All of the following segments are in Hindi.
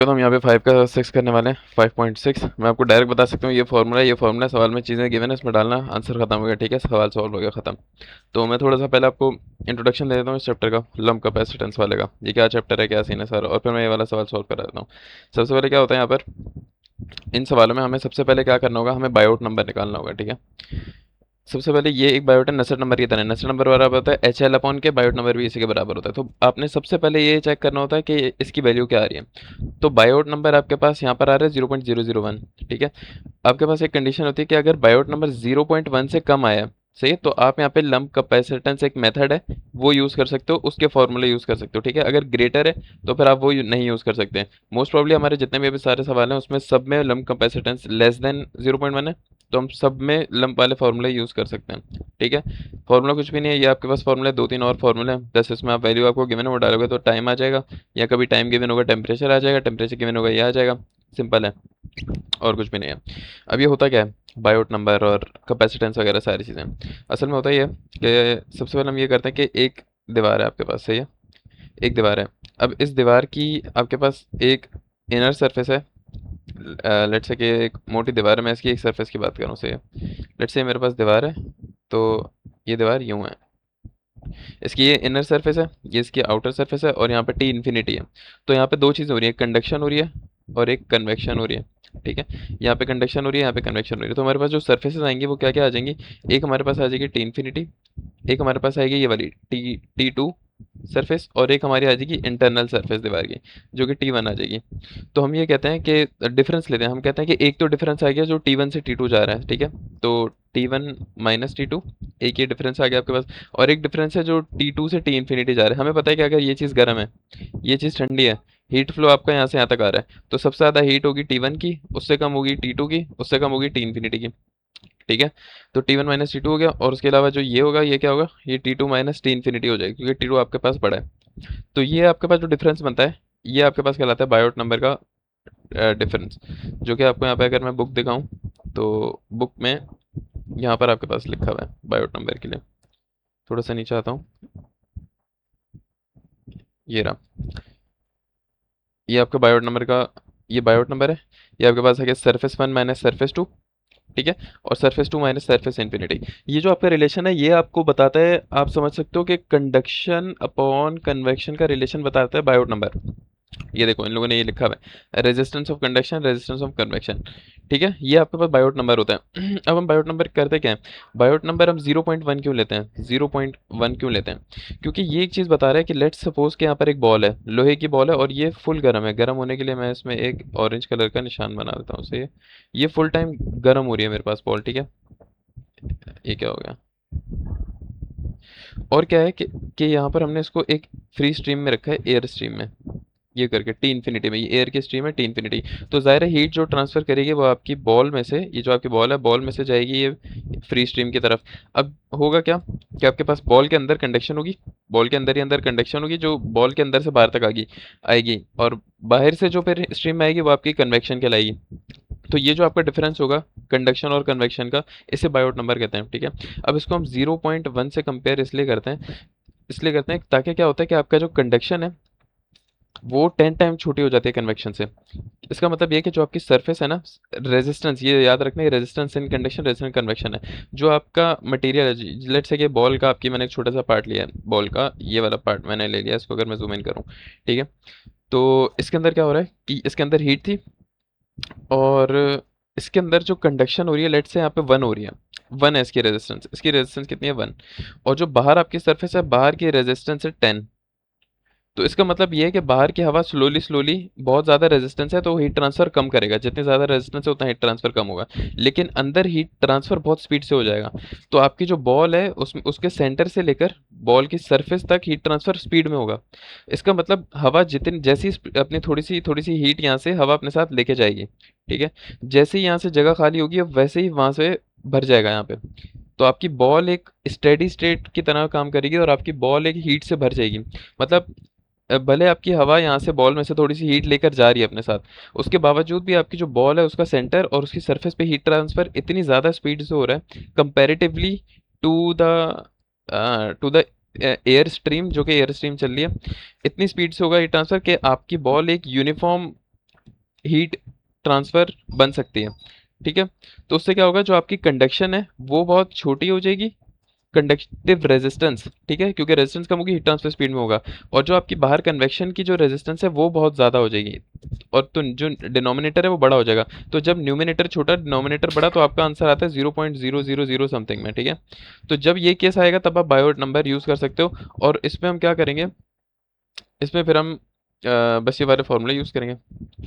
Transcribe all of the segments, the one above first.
तो हम यहाँ पे 5 का 6 करने वाले हैं 5.6। मैं आपको डायरेक्ट बता सकता हूँ ये फॉर्मूला सवाल में चीज़ें गिवन है, इसमें डालना, आंसर खत्म हो गया। ठीक है, सवाल सॉल्व हो गया, खत्म। तो मैं थोड़ा सा पहले आपको इंट्रोडक्शन दे देता हूँ इस चैप्टर का, लंप कैपेसिटेंस वाले का। ये क्या चैप्टर है, क्या सीन है सर, और फिर मैं ये वाला सवाल सॉल्व करा देता हूँ। सबसे पहले क्या होता है यहाँ पर, इन सवालों में हमें सबसे पहले क्या करना होगा, हमें बायोट नंबर निकालना होगा। ठीक है, सबसे पहले ये एक बायोट है नसेट नंबर की तरह, नसेट नंबर बराबर होता है एच एल अपॉन के, बायोट नंबर भी इसी के बराबर होता है। तो आपने सबसे पहले ये चेक करना होता है कि इसकी वैल्यू क्या आ रही है। तो बायोट नंबर आपके पास यहाँ पर आ रहा है 0.001। ठीक है, आपके पास एक कंडीशन होती है कि अगर बायोट नंबर 0.1 से कम आया, सही है, तो आप यहाँ पे लंप कैपेसिटेंस एक मेथड है वो यूज़ कर सकते हो, उसके फॉर्मूले यूज़ कर सकते हो। ठीक है, अगर ग्रेटर है तो फिर आप वो नहीं यूज़ कर सकते। मोस्ट प्रॉब्ली हमारे जितने भी अभी सारे सवाल हैं उसमें सब में लंप कैपेसिटेंस लेस देन 0.1 है, तो हम सब में लंप वाले फार्मूले यूज़ कर सकते हैं। ठीक है, फार्मूला कुछ भी नहीं है, ये आपके पास फार्मूला दो तीन और फार्मूले हैं, प्लस इसमें आप वैल्यू आपको गिवन है वो डालोगे तो टाइम आ जाएगा, या कभी टाइम गिवन होगा टेम्परेचर आ जाएगा, टेम्परेचर गिवन होगा ये आ जाएगा। सिंपल है, और कुछ भी नहीं है। अब ये होता क्या है, बायोट नंबर और कैपेसिटेंस वगैरह सारी चीज़ें, असल में होता ही है कि सबसे पहले हम ये करते हैं कि एक दीवार है आपके पास, सही है, एक दीवार है। अब इस दीवार की आपके पास एक इनर सरफेस है, लेट्स से कि एक मोटी दीवार है, मैं इसकी एक सरफेस की बात कर रहा हूँ, सही है। लेट्स से मेरे पास दीवार है, तो ये दीवार यूं है, इसकी ये इनर सरफेस है, ये इसकी आउटर सरफेस है, और यहाँ पे टी इन्फिनिटी है। तो यहाँ पे दो चीज़ें हो रही है, कंडक्शन हो रही है और एक कन्वेक्शन हो रही है। ठीक है, यहाँ पे कंडक्शन हो रही है, यहाँ पे कन्वेक्शन हो रही है। तो हमारे पास जो सरफेसेस आएंगी वो क्या क्या आ जाएंगी, एक हमारे पास आ जाएगी टी इन्फिनिटी, एक हमारे पास आएगी ये वाली टी टू सरफेस, और एक हमारी आ जाएगी इंटरनल सरफेस दीवार की, जो कि टी वन आ जाएगी। तो हम ये कहते हैं कि डिफरेंस लेते हैं, हम कहते हैं कि एक तो डिफरेंस आ गया जो टी वन से टी टू जा रहा है। ठीक है, तो T one minus T two, एक ये डिफरेंस आ गया आपके पास, और एक डिफरेंस है जो टी टू से टी इन्फिनिटी जा रहा है। हमें पता है कि अगर ये चीज़ गर्म है, ये चीज़ ठंडी है, हीट फ्लो आपका यहाँ से यहाँ तक आ रहा है, तो सबसे ज़्यादा हीट होगी टी वन की, उससे कम होगी टी टू की, उससे कम होगी टी इन्फिनिटी की। ठीक है, तो T one minus T two हो गया, और उसके अलावा जो ये होगा ये क्या होगा, ये T two minus T infinity हो जाएगी, क्योंकि टी टू आपके पास बड़ा है। तो ये आपके पास जो डिफरेंस बनता है, ये आपके पास कहलाता है बायोट नंबर का डिफरेंस, जो कि आपको यहाँ पे अगर मैं बुक दिखाऊं, तो बुक में यहाँ पर आपके पास लिखा हुआ है बायोट नंबर के लिए। थोड़ा सा नीचे आता हूँ, ये रहा, ये आपका बायोट नंबर का, ये बायोट नंबर है। ये आपके पास है कि surface one minus surface two, ठीक है, और surface two minus surface infinity. ये जो आपका रिलेशन है ये आपको बताता है, आप समझ सकते हो कि कंडक्शन अपॉन कन्वेक्शन का रिलेशन बताता है बायोट नंबर। ये देखो इन लोगों ने ये लिखा हुआ है, resistance of conduction, resistance of convection. ठीक है, ये आपके पास बायोट नंबर होता है। अब हम बायोट नंबर करते क्या है, बायोट नंबर हम 0.1 क्यों लेते हैं, 0.1 क्यों लेते हैं, क्योंकि ये एक चीज़ बता रहा है कि लेट्स सपोज कि यहाँ पर एक बॉल है, लोहे की बॉल है, और ये फुल गर्म है। गर्म होने के लिए मैं इसमें एक ऑरेंज कलर का निशान बना देता हूँ, सही है। ये फुल टाइम गर्म हो रही है मेरे पास बॉल। ठीक है, ये क्या हो गया, और क्या है कि यहाँ पर हमने इसको एक फ्री स्ट्रीम में रखा है, एयर स्ट्रीम में, ये करके टी इन्फिनिटी में, ये एयर की स्ट्रीम है टी इन्फिनिटी। तो ज़ाहिर है हीट जो ट्रांसफ़र करेगी वो आपकी बॉल में से, ये जो आपकी बॉल है बॉल में से जाएगी ये फ्री स्ट्रीम की तरफ। अब होगा क्या कि आपके पास बॉल के अंदर कंडक्शन होगी, बॉल के अंदर ही अंदर कंडक्शन होगी जो बॉल के अंदर से बाहर तक आएगी आएगी, और बाहर से जो फिर स्ट्रीम में आएगी वो आपकी कन्वेक्शन कहलाएगी। तो ये जो आपका डिफरेंस होगा कंडक्शन और कन्वेक्शन का, इसे बायोट नंबर कहते हैं। ठीक है, अब इसको हम 0.1 से कंपेयर इसलिए करते हैं ताकि क्या होता है कि आपका जो कंडक्शन है वो 10 टाइम छोटी हो जाती है कन्वेक्शन से। इसका मतलब ये है कि जो आपकी सरफेस है ना, रेजिस्टेंस, ये याद रखना, ये resistance in conduction, resistance convection है। जो आपका मटेरियल है, लेट्स से कि बॉल का, आपकी मैंने एक छोटा सा पार्ट लिया है बॉल का, ये वाला पार्ट मैंने ले लिया, इसको अगर मैं जूम इन करूँ, ठीक है, तो इसके अंदर क्या हो रहा है कि इसके अंदर हीट थी, और इसके अंदर जो कंडक्शन हो रही है लेट्स से यहाँ पे 1 हो रही है, 1 है इसकी रेजिस्टेंस कितनी है, 1। और जो बाहर आपकी सरफेस है, बाहर की रेजिस्टेंस है 10। तो इसका मतलब ये है कि बाहर की हवा स्लोली स्लोली, बहुत ज़्यादा रेजिस्टेंस है तो हीट ट्रांसफ़र कम करेगा, जितनी ज़्यादा रेजिस्टेंस है उतना हीट ट्रांसफ़र कम होगा, लेकिन अंदर हीट ट्रांसफ़र बहुत स्पीड से हो जाएगा। तो आपकी जो बॉल है उसमें, उसके सेंटर से लेकर बॉल की सरफेस तक हीट ट्रांसफ़र स्पीड में होगा। इसका मतलब हवा जितनी, जैसी अपनी थोड़ी सी हीट यहाँ से हवा अपने साथ लेके जाएगी, ठीक है, जैसे ही यहाँ से जगह खाली होगी अब वैसे ही वहाँ से भर जाएगा यहाँ पे। तो आपकी बॉल एक स्टेडी स्टेट की तरह काम करेगी, और आपकी बॉल एक हीट से भर जाएगी। मतलब भले आपकी हवा यहाँ से बॉल में से थोड़ी सी हीट लेकर जा रही है अपने साथ, उसके बावजूद भी आपकी जो बॉल है उसका सेंटर और उसकी सरफेस पे हीट ट्रांसफर इतनी ज़्यादा स्पीड से हो रहा है comparatively to the to the air stream, जो कि एयर स्ट्रीम चल रही है, इतनी स्पीड से होगा हीट ट्रांसफर कि आपकी बॉल एक यूनिफॉर्म हीट ट्रांसफ़र बन सकती है, ठीक है? तो उससे क्या होगा, जो आपकी कंडक्शन है वो बहुत छोटी हो जाएगी, कंडक्टिव रेजिस्टेंस, ठीक है, क्योंकि रेजिस्टेंस कम होगी, हीट ट्रांसफर स्पीड में होगा। और जो आपकी बाहर कन्वेक्शन की जो रेजिस्टेंस है वो बहुत ज़्यादा हो जाएगी, और तो जो डिनोमिनेटर है वो बड़ा हो जाएगा। तो जब न्यूमिनेटर छोटा डिनोमिनेटर बड़ा, तो आपका आंसर आता है 0.000 समथिंग में, ठीक है? तो जब ये केस आएगा तब आप बायोट नंबर यूज़ कर सकते हो। और इसमें हम क्या करेंगे, इसमें फिर हम बस ये वाले फॉर्मूला यूज़ करेंगे।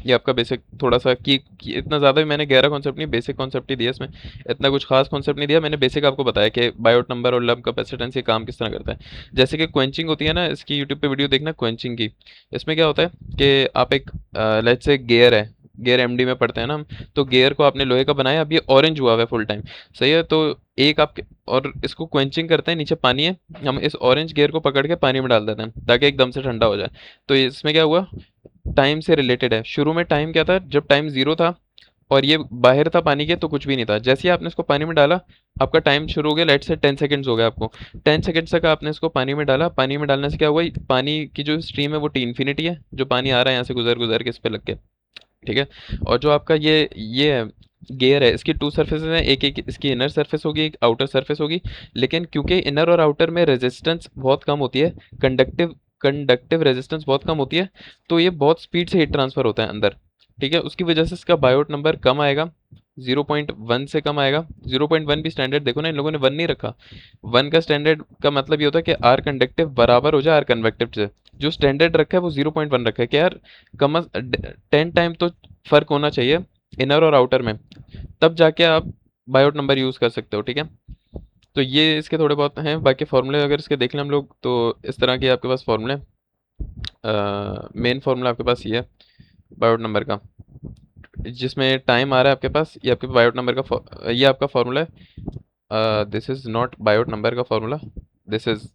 ये आपका बेसिक थोड़ा सा कि इतना ज़्यादा भी मैंने गहरा कॉन्सेप्ट नहीं, बेसिक कॉन्सेप्ट ही दिया इसमें। इतना कुछ खास कॉन्सेप्ट नहीं दिया मैंने, बेसिक आपको बताया कि बायोट नंबर और लम्प कैपेसिटेंस ये काम किस तरह करता है। जैसे कि क्वेंचिंग होती है ना, इसकी यूट्यूब पे वीडियो देखना क्वेंचिंग की। इसमें क्या होता है कि आप एक लेट्स से गियर है, गियर एमडी में पढ़ते हैं ना हम। तो गियर को आपने लोहे का बनाया, अब ये ऑरेंज हुआ हुआ है फुल टाइम, सही है? तो एक आपके, और इसको क्वेंचिंग करते हैं, नीचे पानी है, हम इस ऑरेंज गियर को पकड़ के पानी में डाल देते हैं ताकि एकदम से ठंडा हो जाए। तो इसमें क्या हुआ, टाइम से रिलेटेड है। शुरू में टाइम क्या था, जब टाइम जीरो था और ये बाहर था पानी के, तो कुछ भी नहीं था। जैसे ही आपने इसको पानी में डाला, आपका टाइम शुरू हो गया, लेट से 10 सेकेंड्स हो गया आपको। 10 सेकेंड्स तक आपने इसको पानी में डाला, पानी में डालने से क्या हुआ, पानी की जो स्ट्रीम है वो टी इन्फिनिटी है, जो पानी आ रहा है यहाँ से गुजर गुजर के इस पे लग के, ठीक है? और जो आपका ये है, गियर है, इसकी टू सरफेसेस हैं, एक एक इसकी इनर सरफेस होगी, एक आउटर सरफेस होगी। लेकिन क्योंकि इनर और आउटर में रेजिस्टेंस बहुत कम होती है, कंडक्टिव कंडक्टिव रेजिस्टेंस बहुत कम होती है, तो ये बहुत स्पीड से हीट ट्रांसफर होता है अंदर, ठीक है? उसकी वजह से इसका बायोट नंबर कम आएगा, 0.1 से कम आएगा। 0.1 भी स्टैंडर्ड देखो ना, इन लोगों ने 1 नहीं रखा। 1 का स्टैंडर्ड का मतलब ये होता है कि आर कंडक्टिव बराबर हो जाए आर कन्वेक्टिव से। जो स्टैंडर्ड रखा है वो 0.1 रखा है कि यार, कम 10 टाइम तो फर्क होना चाहिए इनर और आउटर में, तब जाके आप बायोट नंबर यूज़ कर सकते हो, ठीक है? तो ये इसके थोड़े बहुत हैं, बाकी फार्मूले अगर इसके देख लें हम लोग, तो इस तरह के आपके पास फार्मूले, मेन फार्मूला आपके पास ये है बायोट नंबर का, जिसमें टाइम आ रहा है आपके पास, ये आपके बायोट नंबर का ये आपका फार्मूला है। This is not Biot number का formula, this is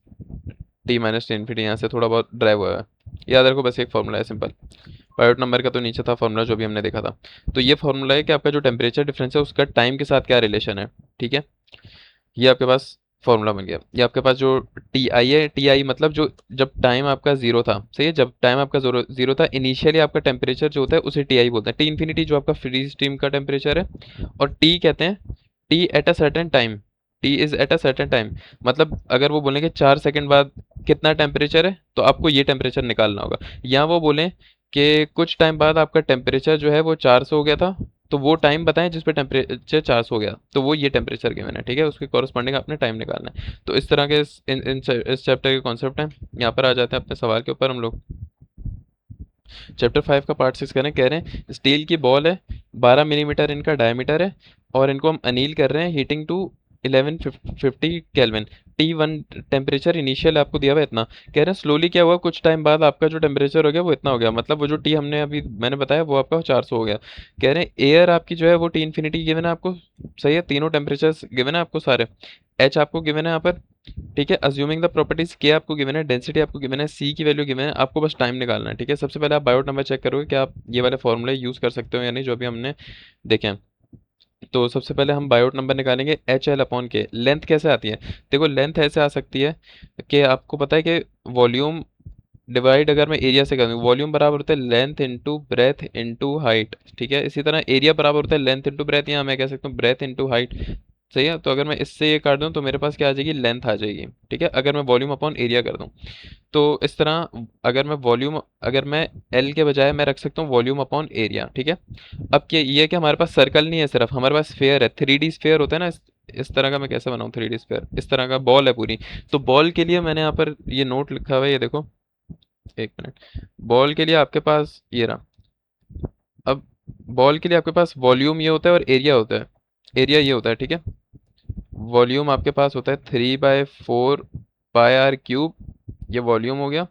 T minus T infinity, यहाँ से थोड़ा बहुत ड्राइव हुआ है। याद रखो, बस एक फार्मूला है सिंपल। बायोट नंबर का तो नीचे था फार्मूला जो भी हमने देखा था। तो ये फार्मूला है कि आपका जो टेम्परेचर डिफरेंस है उसका टाइम के साथ क्या रिलेशन है, ठीक है? ये आपके पास फॉर्मूला बन गया। ये आपके पास जो टी आई है, टी आई मतलब जो, जब टाइम आपका जीरो था, सही है, जब टाइम आपका जीरो जीरो था इनिशियली, आपका टेम्परेचर जो होता है उसे टी आई बोलते हैं। टी इन्फिनिटी जो आपका फ्री स्ट्रीम का टेम्परेचर है, और टी कहते हैं T at a certain time, T is at a certain time. मतलब अगर वो बोलेंगे 4 सेकंड बाद कितना टेम्परेचर है, तो आपको ये टेम्परेचर निकालना होगा। या वो बोलें कि कुछ टाइम बाद आपका टेम्परेचर जो है वो 400 हो गया था, तो वो टाइम बताएं जिस पे टेम्परेचर 400 हो गया, तो वो ये टेम्परेचर गिवन है, ठीक है? उसके कॉरस्पॉन्डिंग आपने टाइम निकालना है। तो इस तरह के इस चैप्टर के कॉन्सेप्ट हैं। यहाँ पर आ जाते हैं अपने सवाल के ऊपर हम लोग। चैप्टर 5 का पार्ट 6 करें, कह रहे हैं स्टील की बॉल है, 12 मिलीमीटर इनका डायमीटर है, और इनको हम अनील कर रहे हैं heating to 1150 kelvin. T1 temperature initial आपको दिया हुआ है इतना। कह रहे हैं स्लोली क्या हुआ, कुछ टाइम बाद आपका जो टेम्परेचर हो गया वो इतना हो गया, मतलब वो जो टी हमने अभी मैंने बताया वो आपका 400 हो गया। कह रहे हैं एयर आपकी जो है वो टी इन्फिनिटी गिवन है आपको, सही है, तीनों टेम्परेचर्स गिवन है आपको सारे। एच आपको गिवन है यहाँ पर, ठीक है? अज्यूमिंग द प्रॉपर्टीज, के आपको गिवन है, डेंसिटी आपको गिवन है, सी की वैल्यू गिवन है, आपको बस टाइम निकालना है, ठीक है? सबसे पहले आप बायोट नंबर चेक करोगे कि आप ये वाले फॉर्मूले यूज़ कर सकते हो या नहीं, जो भी हमने देखे हैं। तो सबसे पहले हम बायोट नंबर निकालेंगे, एच एल अपॉन के। लेंथ कैसे आती है, देखो लेंथ ऐसे आ सकती है कि आपको पता है कि वॉल्यूम डिवाइड, अगर मैं एरिया से करूँ, वॉल्यूम बराबर होता है length into breadth into height, ठीक है? इसी तरह एरिया बराबर होता है लेंथ इंटू ब्रेथ, या मैं कह सकता हूँ ब्रेथ इंटू हाइट, सही है? तो अगर मैं इससे ये काट दूं तो मेरे पास क्या आ जाएगी, लेंथ आ जाएगी, ठीक है? अगर मैं वॉल्यूम अपॉन एरिया कर दूं, तो इस तरह अगर मैं एल के बजाय मैं रख सकता हूँ वॉल्यूम अपॉन एरिया, ठीक है? अब क्या ये है कि हमारे पास सर्कल नहीं है सिर्फ, हमारे पास स्फेयर है, 3D स्फेयर होता है ना, इस तरह का मैं कैसे बनाऊँ 3D स्फेयर, इस तरह का बॉल है पूरी। तो बॉल के लिए मैंने यहाँ पर ये नोट लिखा हुआ है, ये देखो, एक मिनट। बॉल के लिए आपके पास ये रहा। अब बॉल के लिए आपके पास वॉल्यूम ये होता है और एरिया होता है, एरिया ये होता है, ठीक है? वॉल्यूम आपके पास होता है 3/4 पाई आर क्यूब, ये वॉल्यूम हो गया।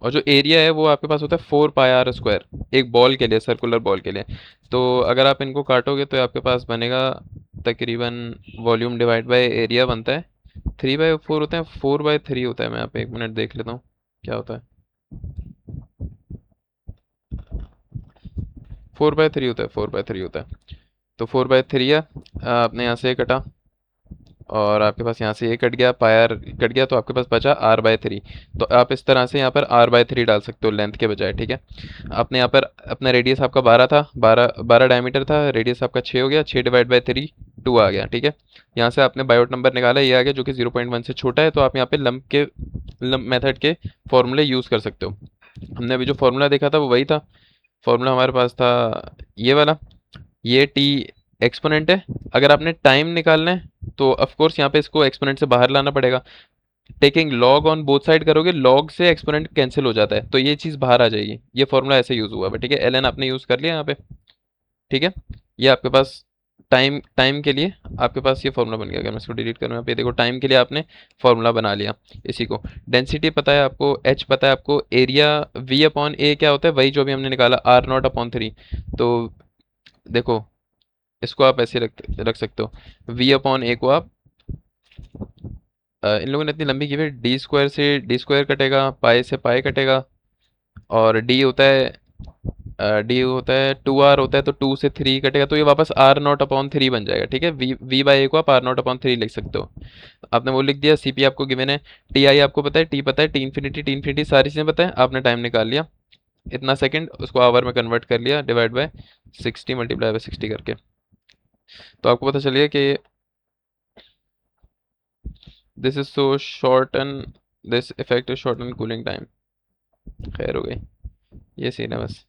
और जो एरिया है वो आपके पास होता है 4 पाई आर स्क्वायर, एक बॉल के लिए, सर्कुलर बॉल के लिए। तो अगर आप इनको काटोगे तो आपके पास बनेगा तकरीबन, वॉल्यूम डिवाइड बाय एरिया बनता है 3/4 होता है, 4/3 होता है। मैं यहाँ पे एक मिनट देख लेता हूँ क्या होता है। 4/3 होता है, 4/3 होता है। तो 4/3 है, आपने यहाँ से कटा, और आपके पास यहाँ से ये कट गया, पायर कट गया, तो आपके पास बचा r/3। तो आप इस तरह से यहाँ पर r/3 डाल सकते हो लेंथ के बजाय, ठीक है। आपने यहाँ पर अपना रेडियस आपका 12 था, 12 डायमीटर था, रेडियस आपका 6 हो गया, 6/3 2 आ गया, ठीक है। यहाँ से आपने बायोट नंबर निकाला, ये आ गया जो कि 0.1 से छोटा है, तो आप यहाँ पे लंप मेथड के फॉर्मूले यूज़ कर सकते हो। हमने अभी जो फॉर्मूला देखा था वो वही था। फॉर्मूला हमारे पास था ये वाला, ये टी एक्सपोनेंट है। अगर आपने टाइम निकालना है तो ऑफ कोर्स यहाँ पे इसको एक्सपोनेंट से बाहर लाना पड़ेगा। Taking log on both side करोगे, लॉग से एक्सपोनेंट कैंसिल हो जाता है, तो ये चीज़ बाहर आ जाएगी। ये फॉर्मूला ऐसे यूज़ हुआ है, ठीक है। एल एन आपने यूज़ कर लिया यहाँ पे, ठीक है। ये आपके पास टाइम टाइम के लिए आपके पास ये फॉर्मूला बन गया। अगर मैं इसको डिलीट करूँ यहाँ पे देखो, टाइम के लिए आपने फॉर्मूला बना लिया इसी को। डेंसिटी पता है आपको, एच पता है आपको, एरिया V/A क्या होता है, वही जो भी हमने निकाला R0/3। तो देखो, इसको आप ऐसे रख रख सकते हो, V/A को आप इन लोगों ने इतनी लंबी की हुई, d² से d² कटेगा, पाई से पाई कटेगा, और डी होता है 2r होता है, तो 2 से 3 कटेगा, तो ये वापस R0/3 बन जाएगा, ठीक है। V/A को आप R0/3 लिख सकते हो। आपने वो लिख दिया। CP आपको गिवन है, TI आपको पता है, T पता है, T इंफिनिटी सारी चीज़ें पता है, आपने टाइम निकाल लिया इतना सेकंड, उसको आवर में कन्वर्ट कर लिया, डिवाइड बाय 60 मल्टीप्लाई बाय 60 करके। तो आपको पता चलिए कि this is so short and this effect is short and cooling time. खैर हो गई, ये सीन है बस।